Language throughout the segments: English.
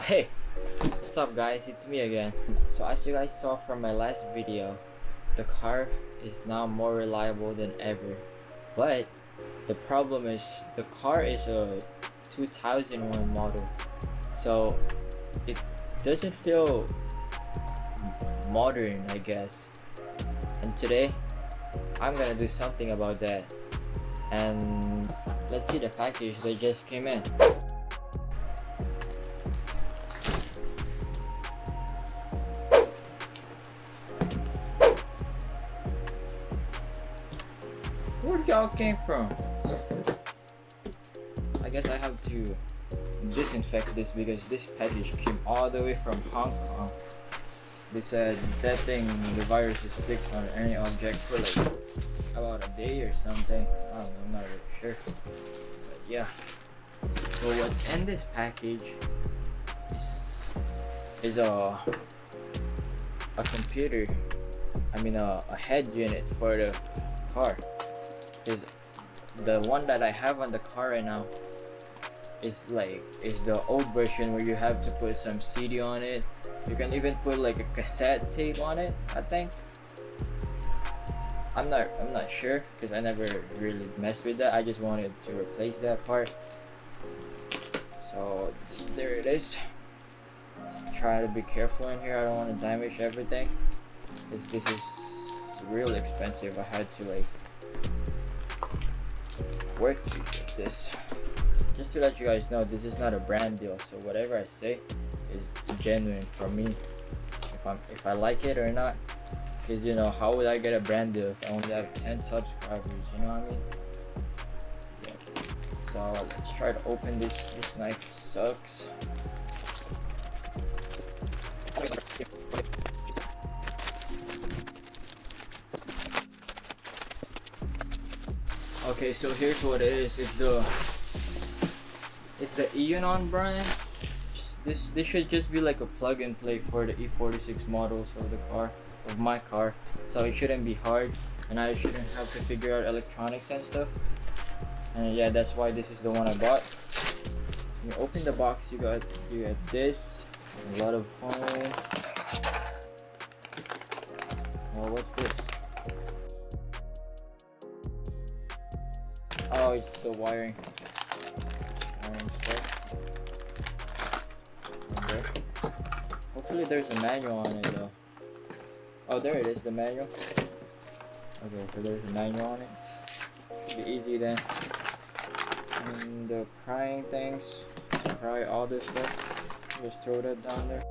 Hey, what's up guys, it's me again. So as you guys saw from my last video, the car is now more reliable than ever. But the problem is the car is a 2001 model. So it doesn't feel modern, I guess. And today I'm gonna do something about that. And let's see the package that just came in. Where y'all came from? I guess I have to disinfect this because this package came all the way from Hong Kong. They said that thing, the virus sticks on any object for like about a day or something. I don't know, I'm not really sure. But yeah. So what's in this package is a computer. I mean a head unit for the car. Because the one that I have on the car right now is the old version where you have to put some CD on it. You can even put like a cassette tape on it, I think. I'm not sure because I never really messed with that. I just wanted to replace that part. So there it is. Just try to be careful in here. I don't want to damage everything because this is real expensive. I had to like work to get this. Just to let you guys know, this is not a brand deal, so whatever I say is genuine for me, if I like it or not. Because you know, how would I get a brand deal if I only have 10 subscribers, you know what I mean? Yeah. So let's try to open this. This knife sucks. Okay, so here's what it is. It's the Eonon brand. This should just be like a plug and play for the E46 models of my car. So it shouldn't be hard, and I shouldn't have to figure out electronics and stuff. And yeah, that's why this is the one I bought. When you open the box, you got this, a lot of foam. Oh, what's this? Oh, it's the wiring. Okay. Hopefully there's a manual on it though. Oh, there it is, the manual. Okay, so there's a manual on it. Should be easy then. And the prying things. Pry all this stuff. Just throw that down there.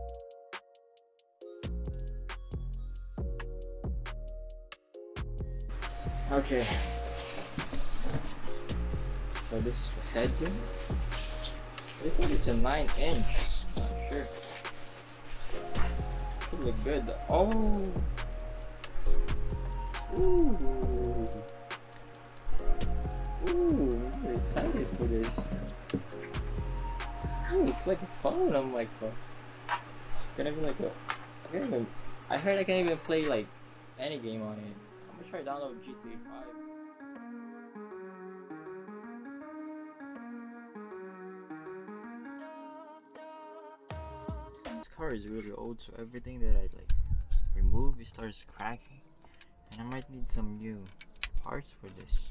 Okay. So this is the head unit. They said it's a 9-inch. Not sure. Should look good though. Oh. Ooh. Ooh. I'm excited for this. Ooh, it's like a phone on my phone. Can I be like a? I heard I can even play like any game on it. I'm gonna try to download GTA 5. This car is really old, so everything that I like remove, it starts cracking, and I might need some new parts for this.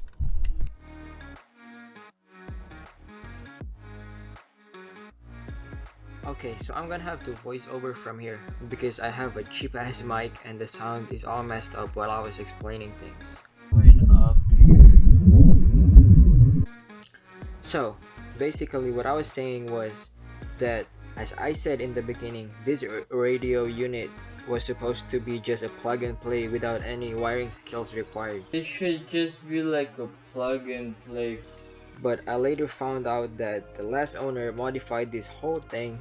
Okay, so I'm gonna have to voice over from here because I have a cheap ass mic and the sound is all messed up while I was explaining things. So basically what I was saying was that, as I said in the beginning, this radio unit was supposed to be just a plug and play without any wiring skills required. It should just be like a plug and play. But I later found out that the last owner modified this whole thing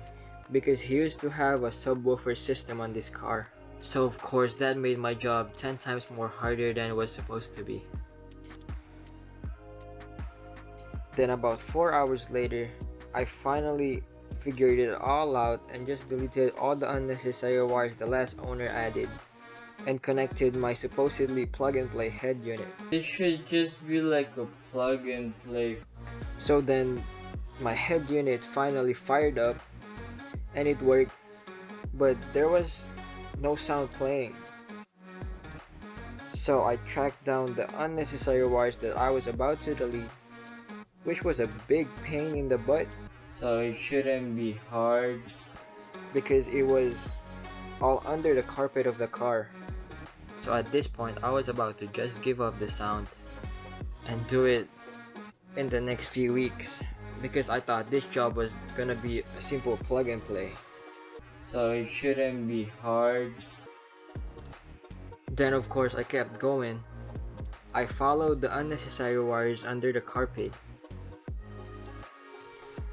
because he used to have a subwoofer system on this car. So of course that made my job 10 times more harder than it was supposed to be. Then about 4 hours later, I finally figured it all out and just deleted all the unnecessary wires the last owner added and connected my supposedly plug and play head unit. It should just be like a plug and play. So then my head unit finally fired up and it worked, but there was no sound playing. So I tracked down the unnecessary wires that I was about to delete, which was a big pain in the butt. So it shouldn't be hard because it was all under the carpet of the car. So at this point, I was about to just give up the sound and do it in the next few weeks because I thought this job was gonna be a simple plug and play. So it shouldn't be hard. Then of course I kept going. I followed the unnecessary wires under the carpet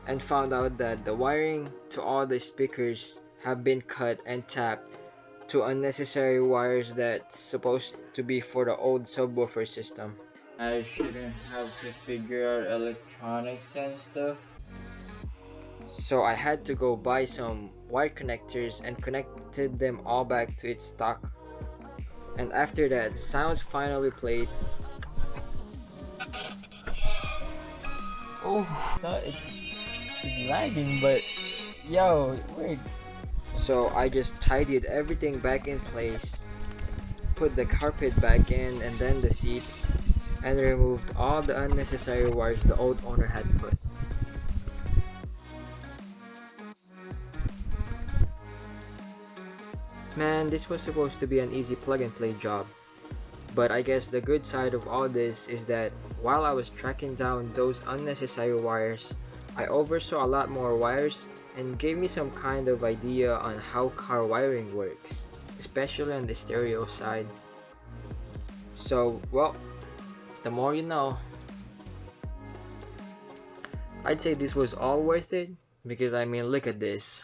and found out that the wiring to all the speakers have been cut and tapped to unnecessary wires that's supposed to be for the old subwoofer system. I shouldn't have to figure out electronics and stuff. So I had to go buy some wire connectors and connected them all back to its stock. And after that, sounds finally played. Oh, no, it's lagging, but yo, it works. So I just tidied everything back in place, put the carpet back in and then the seats, and removed all the unnecessary wires the old owner had put. Man, this was supposed to be an easy plug and play job. But I guess the good side of all this is that while I was tracking down those unnecessary wires, I oversaw a lot more wires and gave me some kind of idea on how car wiring works, especially on the stereo side. So, well, the more you know. I'd say this was all worth it because I mean, look at this.